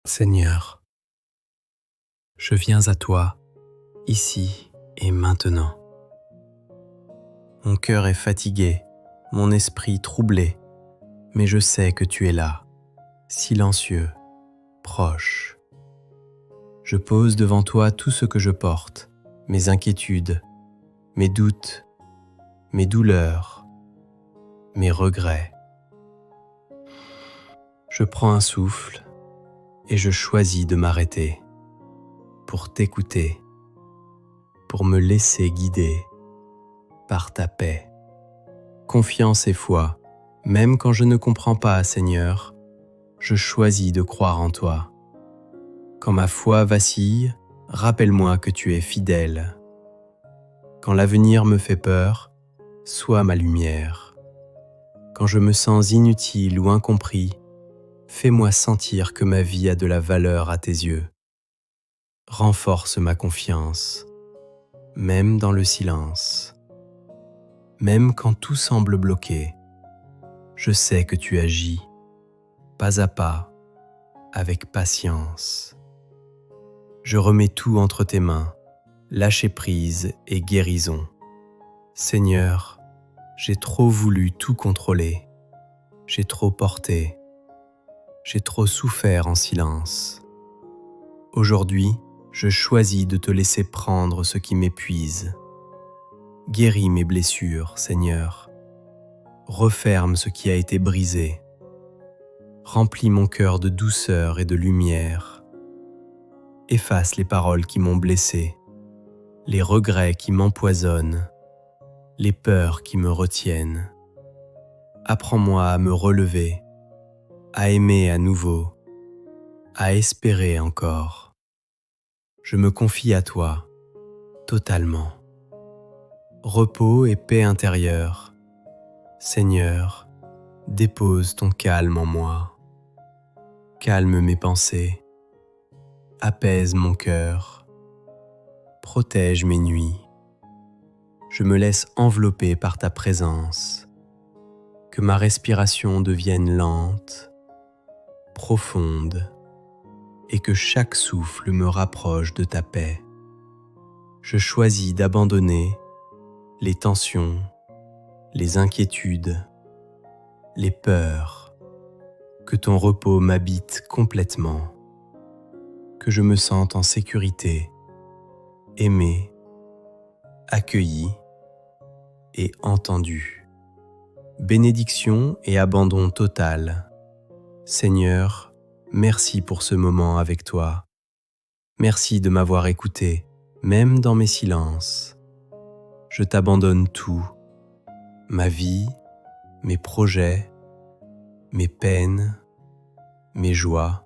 Seigneur, je viens à toi, ici et maintenant. Mon cœur est fatigué, mon esprit troublé, mais je sais que tu es là, silencieux, proche. Je pose devant toi tout ce que je porte, mes inquiétudes, mes doutes, mes douleurs, mes regrets. Je prends un souffle et je choisis de m'arrêter pour t'écouter, pour me laisser guider par ta paix. Confiance et foi, même quand je ne comprends pas, Seigneur, je choisis de croire en toi. Quand ma foi vacille, rappelle-moi que tu es fidèle. Quand l'avenir me fait peur, sois ma lumière. Quand je me sens inutile ou incompris, fais-moi sentir que ma vie a de la valeur à tes yeux. Renforce ma confiance, même dans le silence. Même quand tout semble bloqué, je sais que tu agis, pas à pas, avec patience. Je remets tout entre tes mains, lâcher prise et guérison. Seigneur, j'ai trop voulu tout contrôler, j'ai trop porté, j'ai trop souffert en silence. Aujourd'hui, je choisis de te laisser prendre ce qui m'épuise. Guéris mes blessures, Seigneur. Referme ce qui a été brisé. Remplis mon cœur de douceur et de lumière. Efface les paroles qui m'ont blessé, les regrets qui m'empoisonnent, les peurs qui me retiennent. Apprends-moi à me relever, à aimer à nouveau, à espérer encore. Je me confie à toi, totalement. Repos et paix intérieure. Seigneur, dépose ton calme en moi. Calme mes pensées, apaise mon cœur, protège mes nuits. Je me laisse envelopper par ta présence. Que ma respiration devienne lente, profonde, et que chaque souffle me rapproche de ta paix. Je choisis d'abandonner les tensions, les inquiétudes, les peurs. Que ton repos m'habite complètement. Que je me sente en sécurité, aimé, accueilli et entendu. Bénédiction et abandon total. Seigneur, merci pour ce moment avec toi. Merci de m'avoir écouté, même dans mes silences. Je t'abandonne tout, ma vie, mes projets, mes peines, mes joies.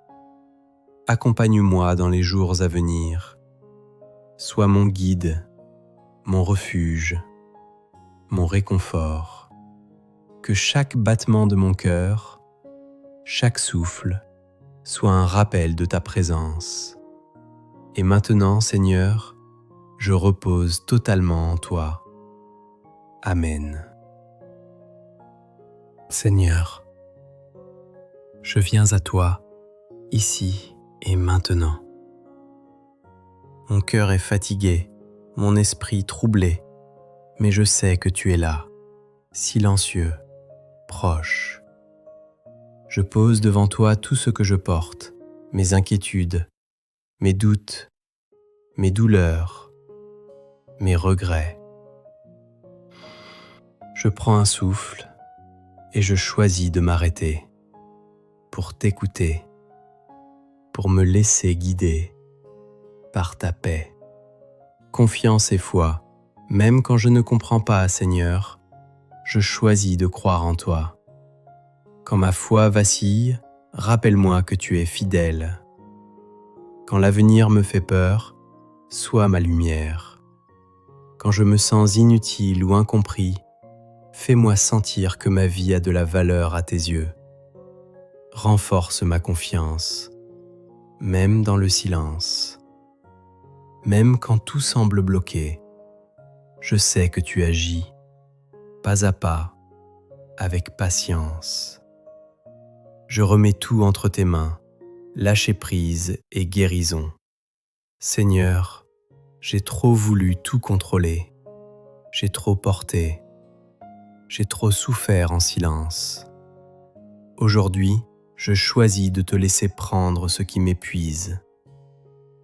Accompagne-moi dans les jours à venir. Sois mon guide, mon refuge, mon réconfort. Que chaque battement de mon cœur, chaque souffle, soit un rappel de ta présence. Et maintenant, Seigneur, je repose totalement en toi. Amen. Seigneur, je viens à toi, ici et maintenant. Mon cœur est fatigué, mon esprit troublé, mais je sais que tu es là, silencieux, proche. Je pose devant toi tout ce que je porte, mes inquiétudes, mes doutes, mes douleurs, mes regrets. Je prends un souffle et je choisis de m'arrêter pour t'écouter, pour me laisser guider par ta paix. Confiance et foi, même quand je ne comprends pas, Seigneur, je choisis de croire en toi. Quand ma foi vacille, rappelle-moi que tu es fidèle. Quand l'avenir me fait peur, sois ma lumière. Quand je me sens inutile ou incompris, fais-moi sentir que ma vie a de la valeur à tes yeux. Renforce ma confiance, même dans le silence. Même quand tout semble bloqué, je sais que tu agis, pas à pas, avec patience. Je remets tout entre tes mains, lâcher prise et guérison. Seigneur, j'ai trop voulu tout contrôler, j'ai trop porté, j'ai trop souffert en silence. Aujourd'hui, je choisis de te laisser prendre ce qui m'épuise.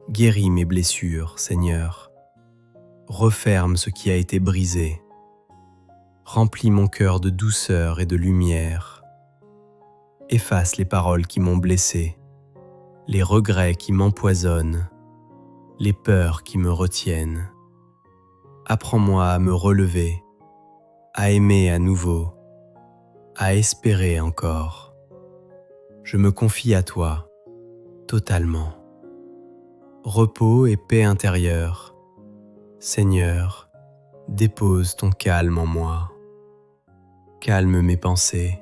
Guéris mes blessures, Seigneur. Referme ce qui a été brisé. Remplis mon cœur de douceur et de lumière. Efface les paroles qui m'ont blessé, les regrets qui m'empoisonnent, les peurs qui me retiennent. Apprends-moi à me relever, à aimer à nouveau, à espérer encore. Je me confie à toi, totalement. Repos et paix intérieure. Seigneur, dépose ton calme en moi. Calme mes pensées,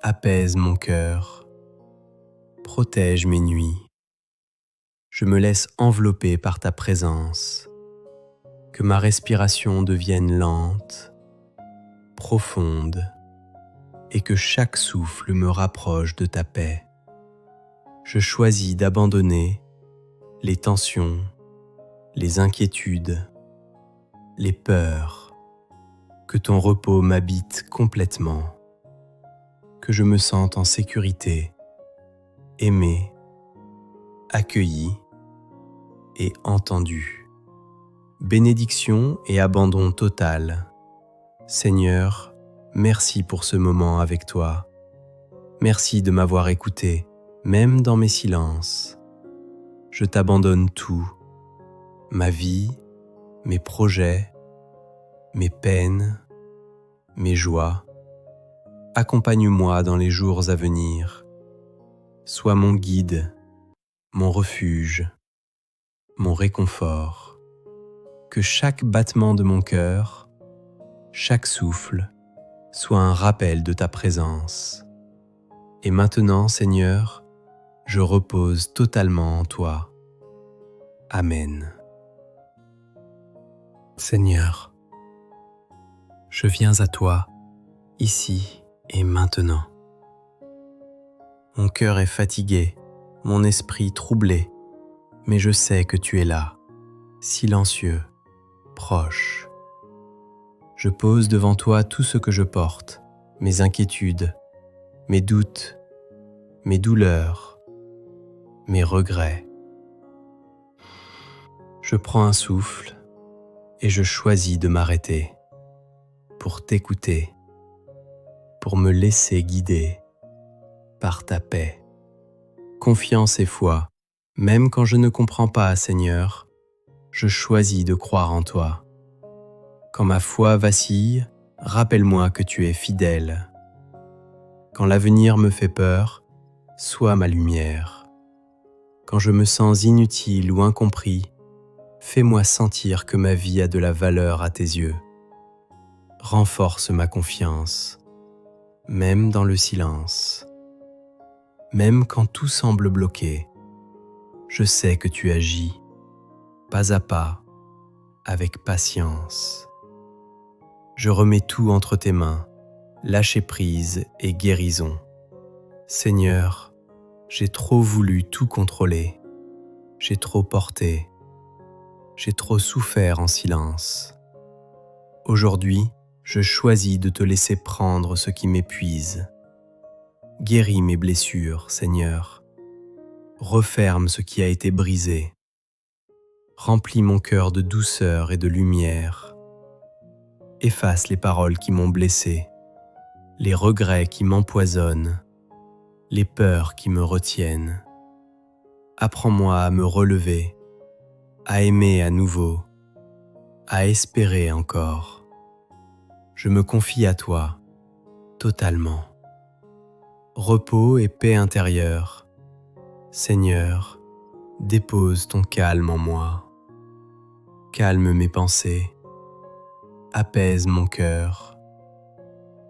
apaise mon cœur, protège mes nuits. Je me laisse envelopper par ta présence. Que ma respiration devienne lente, profonde, et que chaque souffle me rapproche de ta paix. Je choisis d'abandonner les tensions, les inquiétudes, les peurs. Que ton repos m'habite complètement. Que je me sente en sécurité, aimé, accueilli et entendu. Bénédiction et abandon total. Seigneur, merci pour ce moment avec toi. Merci de m'avoir écouté, même dans mes silences. Je t'abandonne tout, ma vie, mes projets, mes peines, mes joies. Accompagne-moi dans les jours à venir. Sois mon guide, mon refuge, mon réconfort. Que chaque battement de mon cœur, chaque souffle, soit un rappel de ta présence. Et maintenant, Seigneur, je repose totalement en toi. Amen. Seigneur, je viens à toi, ici et maintenant. Mon cœur est fatigué, mon esprit troublé, mais je sais que tu es là, silencieux, proche. Je pose devant toi tout ce que je porte, mes inquiétudes, mes doutes, mes douleurs, mes regrets. Je prends un souffle et je choisis de m'arrêter pour t'écouter, pour me laisser guider par ta paix. Confiance et foi, même quand je ne comprends pas, Seigneur, je choisis de croire en toi. Quand ma foi vacille, rappelle-moi que tu es fidèle. Quand l'avenir me fait peur, sois ma lumière. Quand je me sens inutile ou incompris, fais-moi sentir que ma vie a de la valeur à tes yeux. Renforce ma confiance, même dans le silence. Même quand tout semble bloqué, je sais que tu agis, pas à pas, avec patience. Je remets tout entre tes mains, lâcher prise et guérison. Seigneur, j'ai trop voulu tout contrôler, j'ai trop porté, j'ai trop souffert en silence. Aujourd'hui, je choisis de te laisser prendre ce qui m'épuise. Guéris mes blessures, Seigneur. Referme ce qui a été brisé. Remplis mon cœur de douceur et de lumière. Efface les paroles qui m'ont blessé, les regrets qui m'empoisonnent, les peurs qui me retiennent. Apprends-moi à me relever, à aimer à nouveau, à espérer encore. Je me confie à toi, totalement. Repos et paix intérieure. Seigneur, dépose ton calme en moi. Calme mes pensées, apaise mon cœur,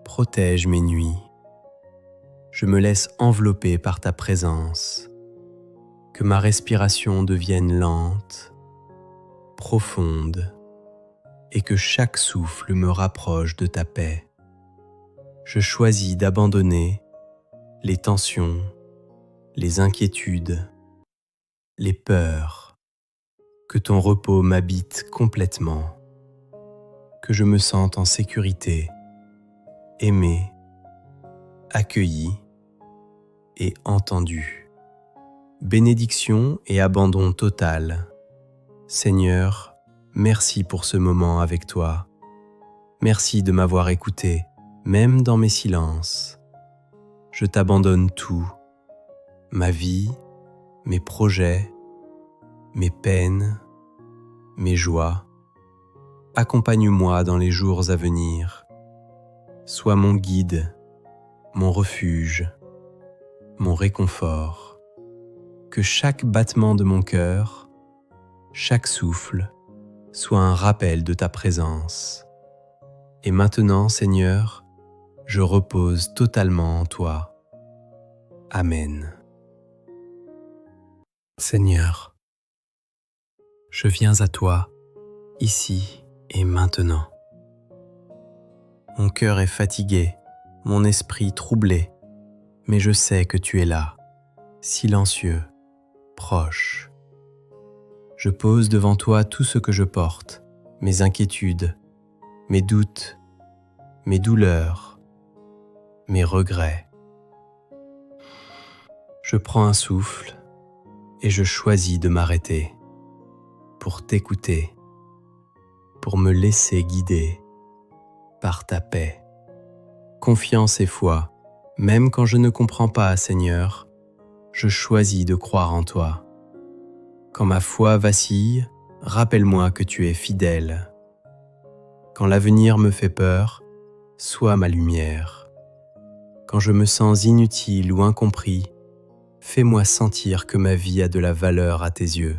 protège mes nuits. Je me laisse envelopper par ta présence. Que ma respiration devienne lente, profonde, et que chaque souffle me rapproche de ta paix. Je choisis d'abandonner les tensions, les inquiétudes, les peurs, que ton repos m'habite complètement, que je me sente en sécurité, aimé, accueilli et entendu. Bénédiction et abandon total. Seigneur, merci pour ce moment avec toi. Merci de m'avoir écouté, même dans mes silences. Je t'abandonne tout, ma vie, mes projets, mes peines, mes joies. Accompagne-moi dans les jours à venir. Sois mon guide, mon refuge, mon réconfort. Que chaque battement de mon cœur, chaque souffle, soit un rappel de ta présence. Et maintenant, Seigneur, je repose totalement en toi. Amen. Seigneur, je viens à toi, ici et maintenant. Mon cœur est fatigué, mon esprit troublé, mais je sais que tu es là, silencieux, proche. Je pose devant toi tout ce que je porte, mes inquiétudes, mes doutes, mes douleurs, mes regrets. Je prends un souffle et je choisis de m'arrêter pour t'écouter, pour me laisser guider par ta paix. Confiance et foi, même quand je ne comprends pas, Seigneur, je choisis de croire en toi. Quand ma foi vacille, rappelle-moi que tu es fidèle. Quand l'avenir me fait peur, sois ma lumière. Quand je me sens inutile ou incompris, fais-moi sentir que ma vie a de la valeur à tes yeux.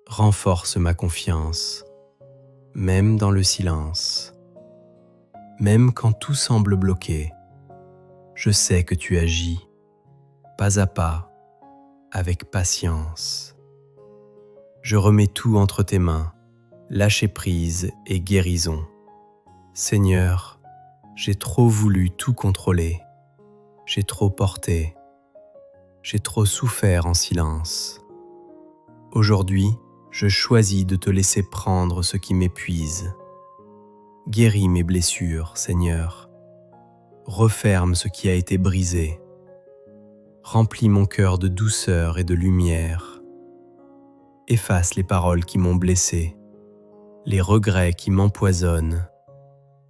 Renforce ma confiance, même dans le silence. Même quand tout semble bloqué, je sais que tu agis, pas à pas, avec patience. Je remets tout entre tes mains, lâcher prise et guérison. Seigneur, j'ai trop voulu tout contrôler, j'ai trop porté, j'ai trop souffert en silence. Aujourd'hui, je choisis de te laisser prendre ce qui m'épuise. Guéris mes blessures, Seigneur. Referme ce qui a été brisé. Remplis mon cœur de douceur et de lumière. Efface les paroles qui m'ont blessé, les regrets qui m'empoisonnent,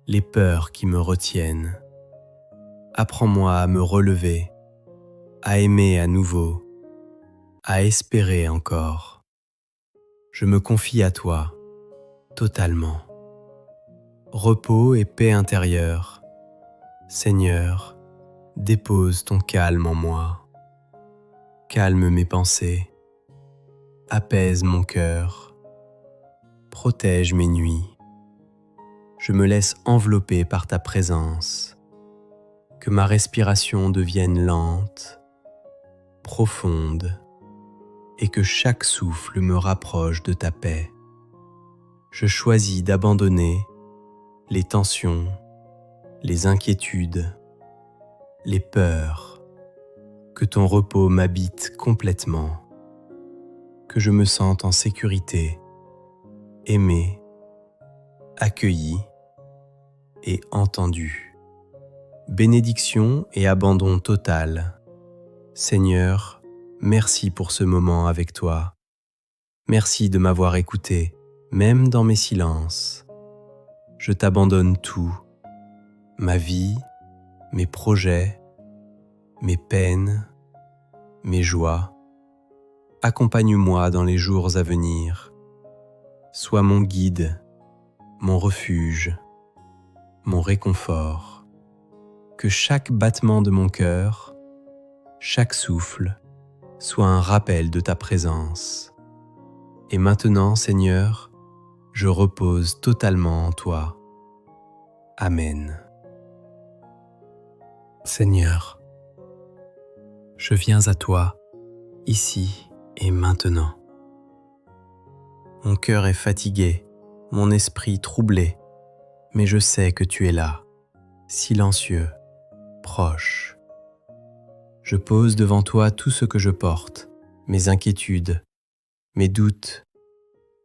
les peurs qui me retiennent. Apprends-moi à me relever, à aimer à nouveau, à espérer encore. Je me confie à toi, totalement. Repos et paix intérieure. Seigneur, dépose ton calme en moi. Calme mes pensées, apaise mon cœur, protège mes nuits. Je me laisse envelopper par ta présence. Que ma respiration devienne lente, profonde, et que chaque souffle me rapproche de ta paix. Je choisis d'abandonner les tensions, les inquiétudes, les peurs. Que ton repos m'habite complètement. Que je me sente en sécurité, aimé, accueilli et entendu. Bénédiction et abandon total. Seigneur, merci pour ce moment avec toi. Merci de m'avoir écouté, même dans mes silences. Je t'abandonne tout, ma vie, mes projets, mes peines, mes joies. Accompagne-moi dans les jours à venir. Sois mon guide, mon refuge, mon réconfort. Que chaque battement de mon cœur, chaque souffle, soit un rappel de ta présence. Et maintenant, Seigneur, je repose totalement en toi. Amen. Seigneur, je viens à toi, ici et maintenant. Mon cœur est fatigué, mon esprit troublé, mais je sais que tu es là, silencieux, proche. Je pose devant toi tout ce que je porte, mes inquiétudes, mes doutes,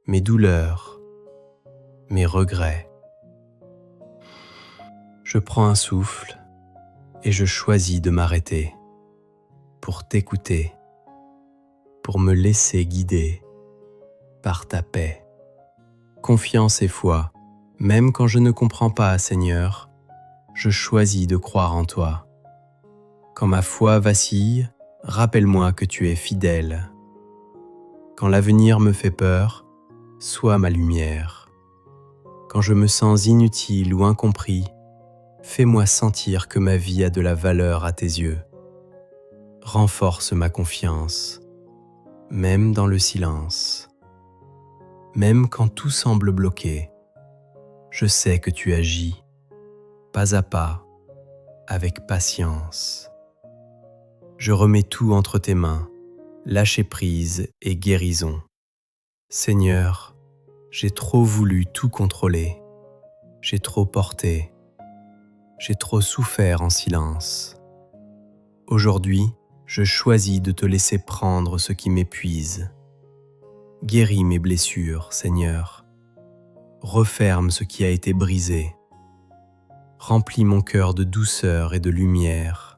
mes douleurs, mes regrets. Je prends un souffle et je choisis de m'arrêter pour t'écouter, pour me laisser guider par ta paix. Confiance et foi, même quand je ne comprends pas, Seigneur, je choisis de croire en toi. Quand ma foi vacille, rappelle-moi que tu es fidèle. Quand l'avenir me fait peur, sois ma lumière. Quand je me sens inutile ou incompris, fais-moi sentir que ma vie a de la valeur à tes yeux. Renforce ma confiance, même dans le silence. Même quand tout semble bloqué, je sais que tu agis, pas à pas, avec patience. Je remets tout entre tes mains, lâcher prise et guérison. Seigneur, j'ai trop voulu tout contrôler, j'ai trop porté, j'ai trop souffert en silence. Aujourd'hui, je choisis de te laisser prendre ce qui m'épuise. Guéris mes blessures, Seigneur. Referme ce qui a été brisé. Remplis mon cœur de douceur et de lumière.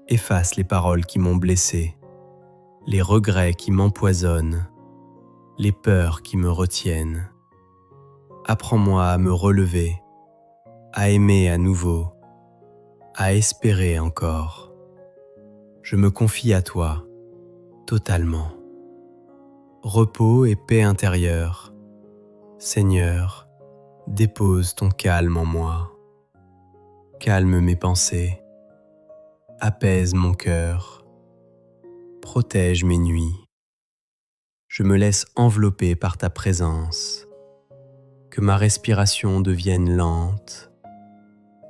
Efface les paroles qui m'ont blessé, les regrets qui m'empoisonnent, les peurs qui me retiennent. Apprends-moi à me relever, à aimer à nouveau, à espérer encore. Je me confie à toi, totalement. Repos et paix intérieure. Seigneur, dépose ton calme en moi. Calme mes pensées, apaise mon cœur, protège mes nuits. Je me laisse envelopper par ta présence. Que ma respiration devienne lente,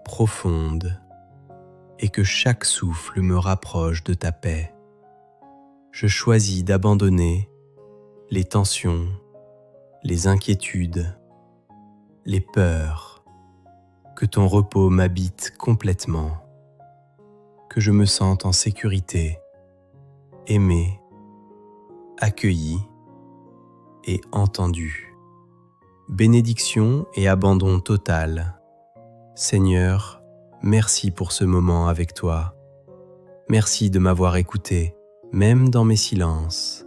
profonde, et que chaque souffle me rapproche de ta paix. Je choisis d'abandonner les tensions, les inquiétudes, les peurs. Que ton repos m'habite complètement. Que je me sente en sécurité, aimé, accueilli et entendu. Bénédiction et abandon total. Seigneur, merci pour ce moment avec toi. Merci de m'avoir écouté, même dans mes silences.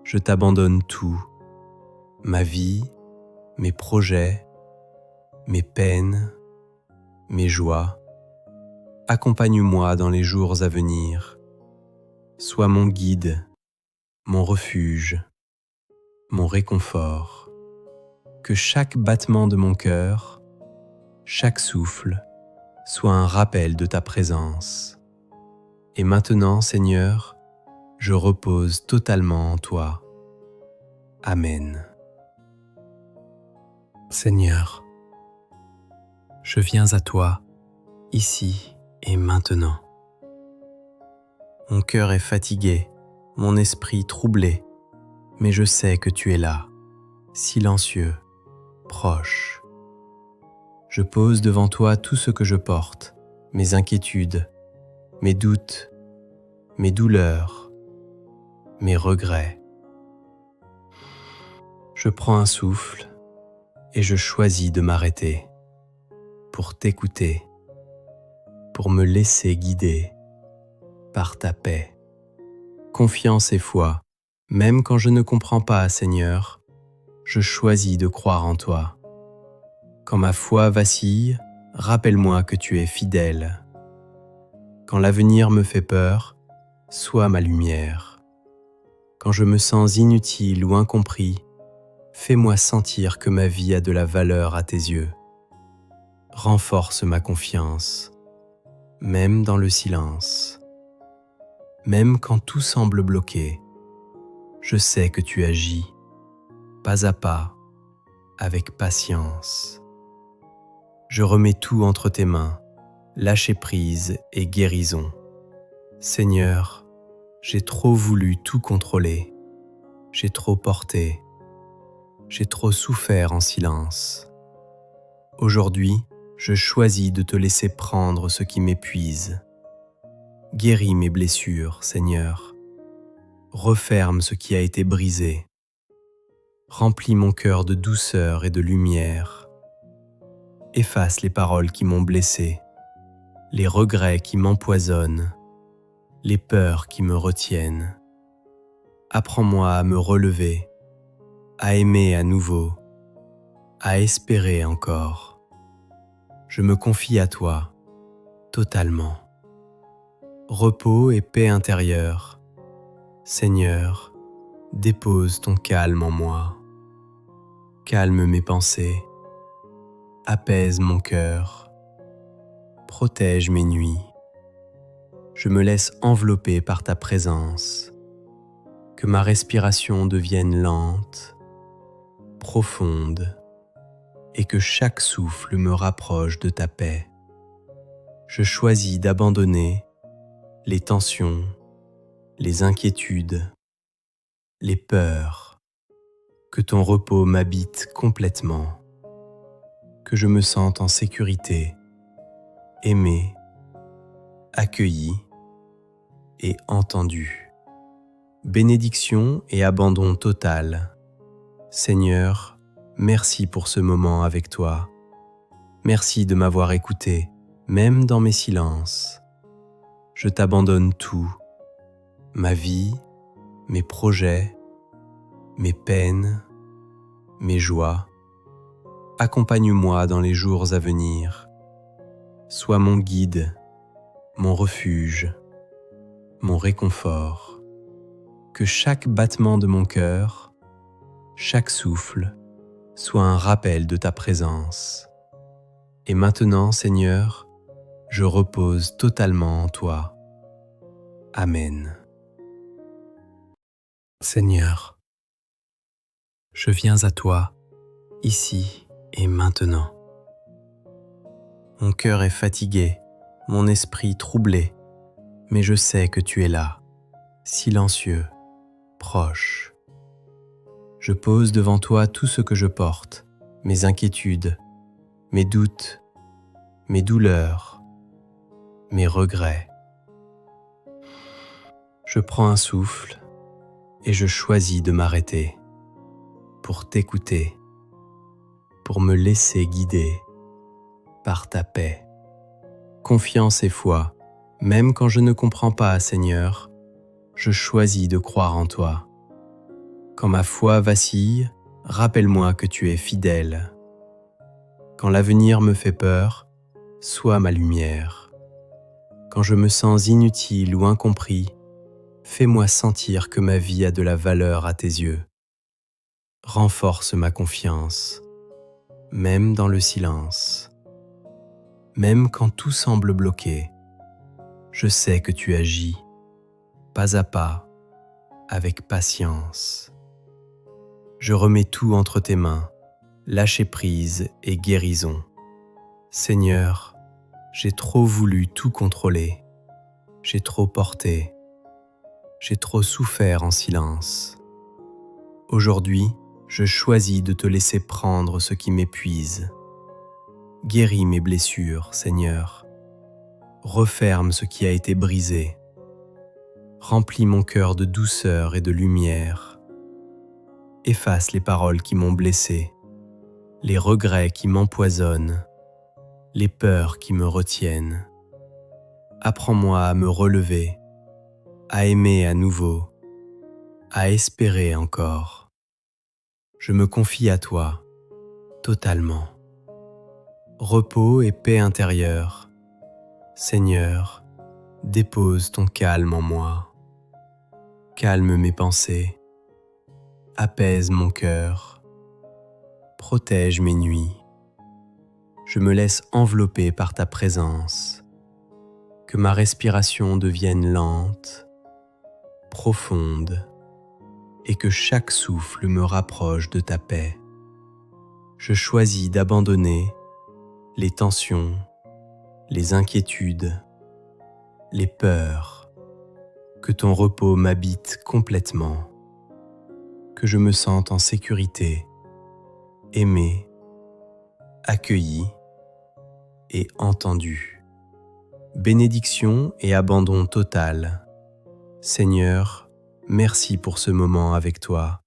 Je t'abandonne tout, ma vie, mes projets, mes peines, mes joies. Accompagne-moi dans les jours à venir. Sois mon guide, mon refuge, mon réconfort. Que chaque battement de mon cœur, chaque souffle, soit un rappel de ta présence. Et maintenant, Seigneur, je repose totalement en toi. Amen. Seigneur, je viens à toi, ici et maintenant. Mon cœur est fatigué, mon esprit troublé, mais je sais que tu es là, silencieux, proche. Je pose devant toi tout ce que je porte, mes inquiétudes, mes doutes, mes douleurs, mes regrets. Je prends un souffle et je choisis de m'arrêter pour t'écouter, pour me laisser guider par ta paix. Confiance et foi, même quand je ne comprends pas, Seigneur, je choisis de croire en toi. Quand ma foi vacille, rappelle-moi que tu es fidèle. Quand l'avenir me fait peur, sois ma lumière. Quand je me sens inutile ou incompris, fais-moi sentir que ma vie a de la valeur à tes yeux. Renforce ma confiance, même dans le silence. Même quand tout semble bloqué, je sais que tu agis, pas à pas, avec patience. Je remets tout entre tes mains, lâcher prise et guérison. Seigneur, j'ai trop voulu tout contrôler, j'ai trop porté, j'ai trop souffert en silence. Aujourd'hui, je choisis de te laisser prendre ce qui m'épuise. Guéris mes blessures, Seigneur. Referme ce qui a été brisé. Remplis mon cœur de douceur et de lumière. Efface les paroles qui m'ont blessé, les regrets qui m'empoisonnent, les peurs qui me retiennent. Apprends-moi à me relever, à aimer à nouveau, à espérer encore. Je me confie à toi, totalement. Repos et paix intérieure. Seigneur, dépose ton calme en moi. Calme mes pensées, apaise mon cœur, protège mes nuits. Je me laisse envelopper par ta présence. Que ma respiration devienne lente, profonde, et que chaque souffle me rapproche de ta paix. Je choisis d'abandonner les tensions, les inquiétudes, les peurs. Que ton repos m'habite complètement. Que je me sente en sécurité, aimé, accueilli et entendu. Bénédiction et abandon total. Seigneur, merci pour ce moment avec toi. Merci de m'avoir écouté, même dans mes silences. Je t'abandonne tout, ma vie, mes projets, mes peines, mes joies. Accompagne-moi dans les jours à venir. Sois mon guide, mon refuge, mon réconfort. Que chaque battement de mon cœur, chaque souffle, soit un rappel de ta présence. Et maintenant, Seigneur, je repose totalement en toi. Amen. Seigneur, je viens à toi, ici et maintenant. Mon cœur est fatigué, mon esprit troublé, mais je sais que tu es là, silencieux, proche. Je pose devant toi tout ce que je porte, mes inquiétudes, mes doutes, mes douleurs, mes regrets. Je prends un souffle et je choisis de m'arrêter pour t'écouter, pour me laisser guider par ta paix. Confiance et foi, même quand je ne comprends pas, Seigneur, je choisis de croire en toi. Quand ma foi vacille, rappelle-moi que tu es fidèle. Quand l'avenir me fait peur, sois ma lumière. Quand je me sens inutile ou incompris, fais-moi sentir que ma vie a de la valeur à tes yeux. Renforce ma confiance, même dans le silence. Même quand tout semble bloqué, je sais que tu agis, pas à pas, avec patience. Je remets tout entre tes mains, lâcher prise et guérison. Seigneur, j'ai trop voulu tout contrôler, j'ai trop porté, j'ai trop souffert en silence. Aujourd'hui, je choisis de te laisser prendre ce qui m'épuise. Guéris mes blessures, Seigneur. Referme ce qui a été brisé. Remplis mon cœur de douceur et de lumière. Efface les paroles qui m'ont blessé, les regrets qui m'empoisonnent, les peurs qui me retiennent. Apprends-moi à me relever, à aimer à nouveau, à espérer encore. Je me confie à toi, totalement. Repos et paix intérieure. Seigneur, dépose ton calme en moi. Calme mes pensées, apaise mon cœur, protège mes nuits. Je me laisse envelopper par ta présence. Que ma respiration devienne lente, profonde, et que chaque souffle me rapproche de ta paix. Je choisis d'abandonner les tensions, les inquiétudes, les peurs. Que ton repos m'habite complètement. Que je me sente en sécurité, aimé, accueilli et entendu. bénédiction et abandon total. Seigneur, merci pour ce moment avec toi.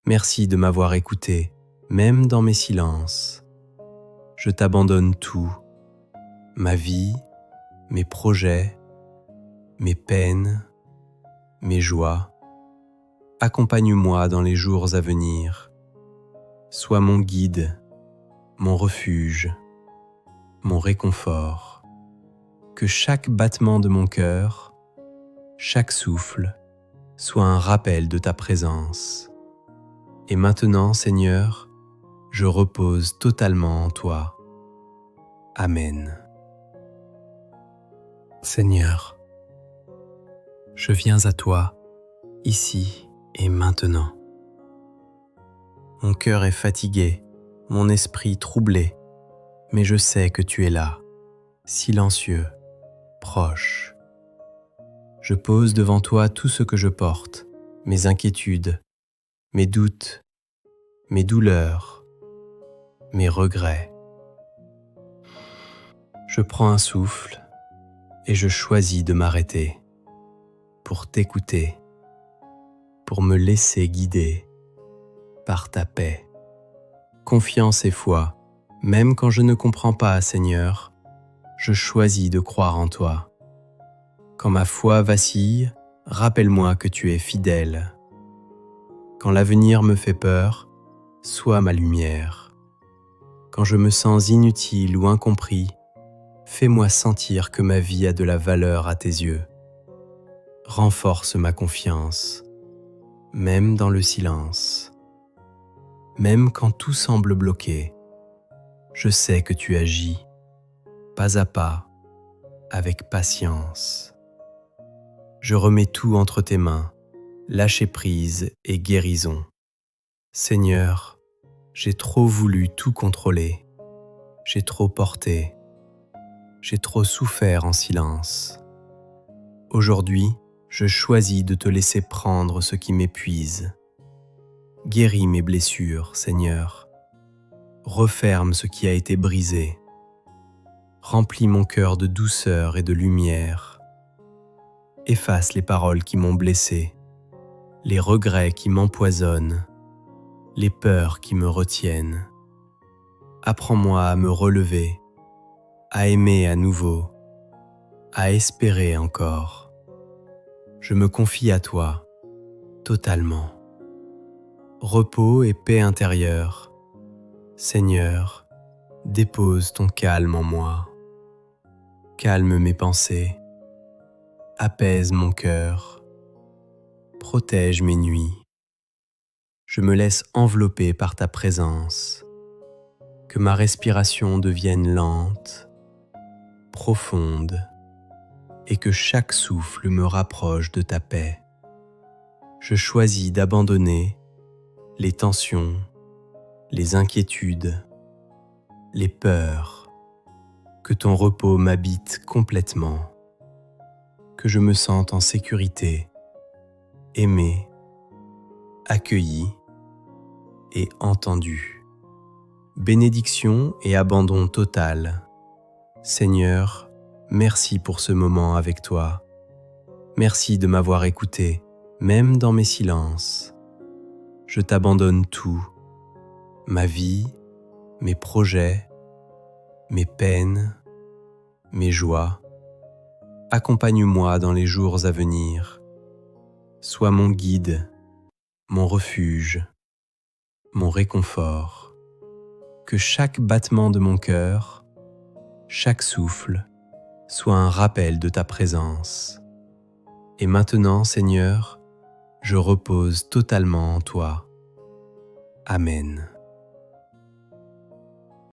Merci de m'avoir écouté, même dans mes silences. Je t'abandonne tout, ma vie, mes projets, mes peines, mes joies. Accompagne-moi dans les jours à venir. Sois mon guide, mon refuge, mon réconfort. Que chaque battement de mon cœur, chaque souffle, soit un rappel de ta présence. Et maintenant, Seigneur, je repose totalement en toi. Amen. Seigneur, je viens à toi, ici et maintenant. Mon cœur est fatigué, mon esprit troublé, mais je sais que tu es là, silencieux, proche. Je pose devant toi tout ce que je porte, mes inquiétudes, mes doutes, mes douleurs, mes regrets. Je prends un souffle et je choisis de m'arrêter pour t'écouter, pour me laisser guider par ta paix. Confiance et foi, même quand je ne comprends pas, Seigneur, je choisis de croire en toi. Quand ma foi vacille, rappelle-moi que tu es fidèle. Quand l'avenir me fait peur, sois ma lumière. Quand je me sens inutile ou incompris, fais-moi sentir que ma vie a de la valeur à tes yeux. Renforce ma confiance, même dans le silence. Même quand tout semble bloqué, je sais que tu agis, pas à pas, avec patience. Je remets tout entre tes mains, lâcher prise et guérison. Seigneur, j'ai trop voulu tout contrôler, j'ai trop porté, j'ai trop souffert en silence. Aujourd'hui, je choisis de te laisser prendre ce qui m'épuise. Guéris mes blessures, Seigneur. Referme ce qui a été brisé. Remplis mon cœur de douceur et de lumière. Efface les paroles qui m'ont blessé, les regrets qui m'empoisonnent, les peurs qui me retiennent. Apprends-moi à me relever, à aimer à nouveau, à espérer encore. Je me confie à toi, totalement. Repos et paix intérieure. Seigneur, dépose ton calme en moi. Calme mes pensées, apaise mon cœur, protège mes nuits. Je me laisse envelopper par ta présence. Que ma respiration devienne lente, profonde, et que chaque souffle me rapproche de ta paix. Je choisis d'abandonner les tensions, les inquiétudes, les peurs. Que ton repos m'habite complètement. Que je me sente en sécurité, aimé, accueilli et entendu. Bénédiction et abandon total. Seigneur, merci pour ce moment avec toi. Merci de m'avoir écouté, même dans mes silences. Je t'abandonne tout, ma vie, mes projets, mes peines, mes joies. Accompagne-moi dans les jours à venir. Sois mon guide, mon refuge, mon réconfort. Que chaque battement de mon cœur, chaque souffle, soit un rappel de ta présence. Et maintenant, Seigneur, je repose totalement en toi. Amen.